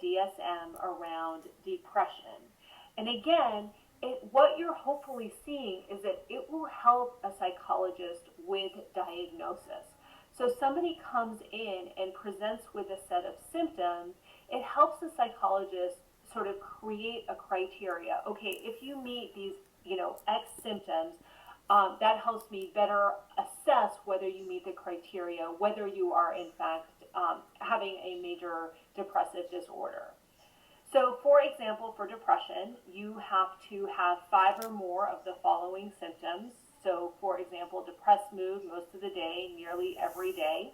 DSM around depression. And again, what you're hopefully seeing is that it will help a psychologist with diagnosis. So somebody comes in and presents with a set of symptoms, it helps the psychologist sort of create a criteria. Okay, if you meet these, X symptoms, that helps me better assess whether you meet the criteria, whether you are in fact having a major depressive disorder. So, for example, for depression, you have to have five or more of the following symptoms. So, for example, depressed mood most of the day, nearly every day,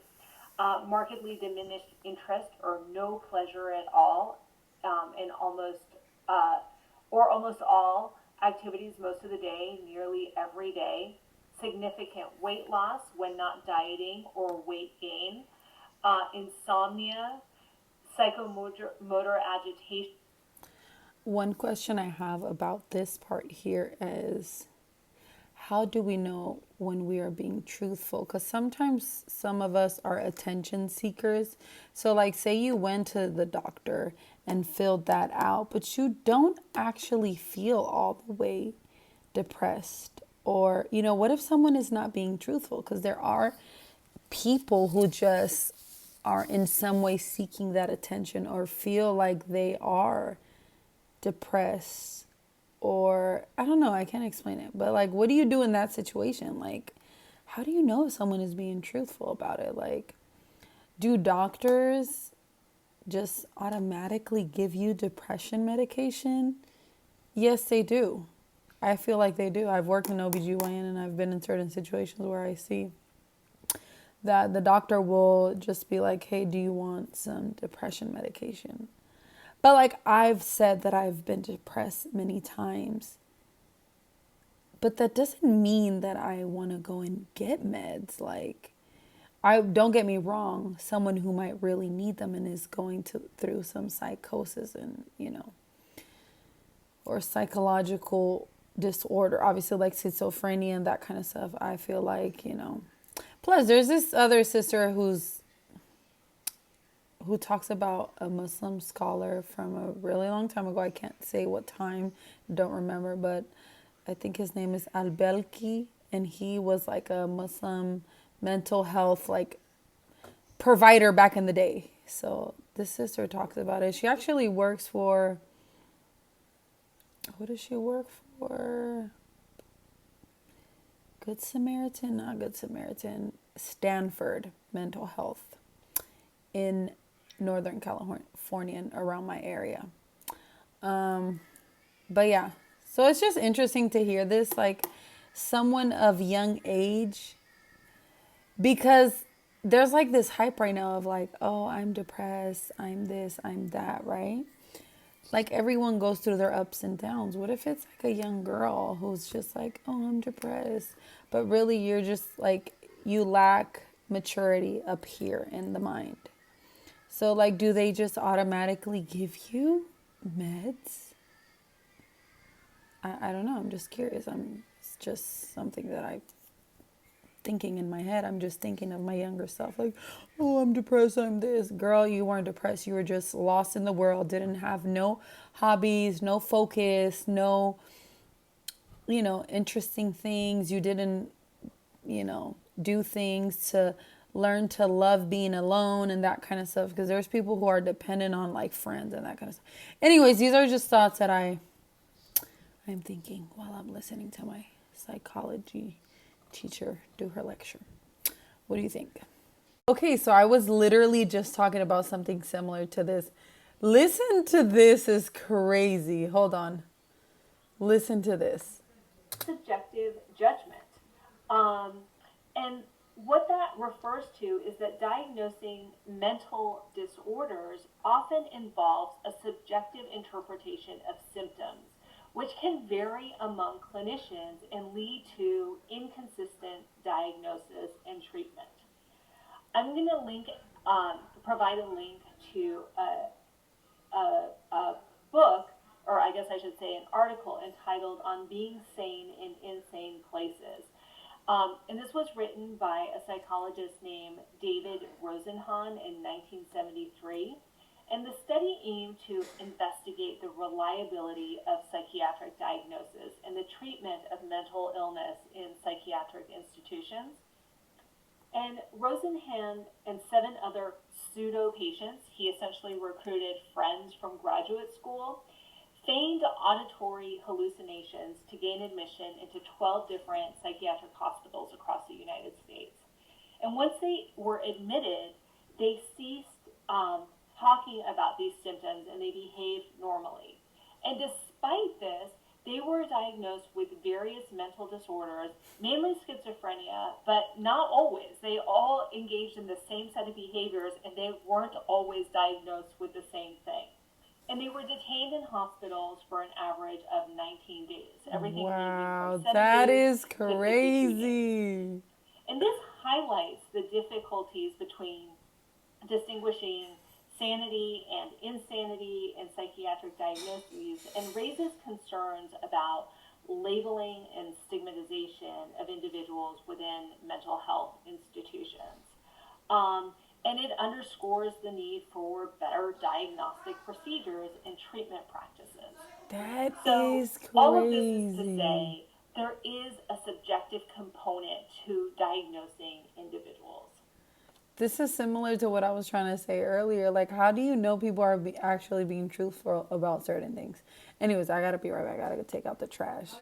markedly diminished interest or no pleasure at all, in uh, almost all activities most of the day, nearly every day, significant weight loss when not dieting or weight gain, insomnia, psychomotor agitation. One question I have about this part here is, how do we know when we are being truthful? Because sometimes some of us are attention seekers. So, like, say you went to the doctor and filled that out, but you don't actually feel all the way depressed. Or, what if someone is not being truthful? Because there are people who just are in some way seeking that attention or feel like they are depressed, or I don't know, I can't explain it. But like, what do you do in that situation? Like, how do you know if someone is being truthful about it? Like, do doctors just automatically give you depression medication? Yes, they do. I feel like they do. I've worked in OBGYN and I've been in certain situations where I see that the doctor will just be like, hey, do you want some depression medication? But like, I've said that I've been depressed many times, but that doesn't mean that I want to go and get meds. Like, I don't get me wrong, someone who might really need them and is going through some psychosis and, or psychological disorder, obviously like schizophrenia and that kind of stuff. I feel like, Plus, there's this other sister who talks about a Muslim scholar from a really long time ago. I can't say what time, don't remember, but I think his name is Al Belki, and he was like a Muslim mental health like provider back in the day. So this sister talks about it. She actually works for, what does she work for? Good Samaritan, not Good Samaritan, Stanford Mental Health in Northern California and around my area. But yeah, so it's just interesting to hear this, like someone of young age, because there's like this hype right now of like, oh, I'm depressed, I'm this, I'm that, right? Like everyone goes through their ups and downs. What if it's like a young girl who's just like, oh, I'm depressed, but really you're just like, you lack maturity up here in the mind. So like, do they just automatically give you meds? I don't know. I'm just curious. It's just something that I'm thinking in my head. I'm just thinking of my younger self. Like, oh, I'm depressed. I'm this. Girl, you weren't depressed. You were just lost in the world. Didn't have no hobbies, no focus, no, interesting things. You didn't, do things to learn to love being alone and that kind of stuff. Because there's people who are dependent on like friends and that kind of stuff. Anyways, these are just thoughts that I'm thinking while I'm listening to my psychology teacher do her lecture. What do you think? Okay, so I was literally just talking about something similar to this. Listen to this, is crazy. Hold on. Listen to this. Subjective judgment. And what that refers to is that diagnosing mental disorders often involves a subjective interpretation of symptoms, which can vary among clinicians and lead to inconsistent diagnosis and treatment. I'm going to provide a link to a book, or I guess I should say an article entitled On Being Sane in Insane Places. And this was written by a psychologist named David Rosenhan in 1973. And the study aimed to investigate the reliability of psychiatric diagnosis and the treatment of mental illness in psychiatric institutions. And Rosenhan and 7 other pseudo patients, he essentially recruited friends from graduate school, feigned auditory hallucinations to gain admission into 12 different psychiatric hospitals across the United States. And once they were admitted, they ceased talking about these symptoms and they behaved normally. And despite this, they were diagnosed with various mental disorders, mainly schizophrenia, but not always. They all engaged in the same set of behaviors and they weren't always diagnosed with the same thing. And they were detained in hospitals for an average of 19 days, everything ranging from Wow, 7 that days is to 52 days. crazy. And this highlights the difficulties between distinguishing sanity and insanity in psychiatric diagnoses and raises concerns about labeling and stigmatization of individuals within mental health institutions. And it underscores the need for better diagnostic procedures and treatment practices. That So, is all of this is to crazy. say there is a subjective component to diagnosing individuals. This is similar to what I was trying to say earlier. Like, how do you know people are actually being truthful about certain things? Anyways, I gotta be right back. I gotta go take out the trash.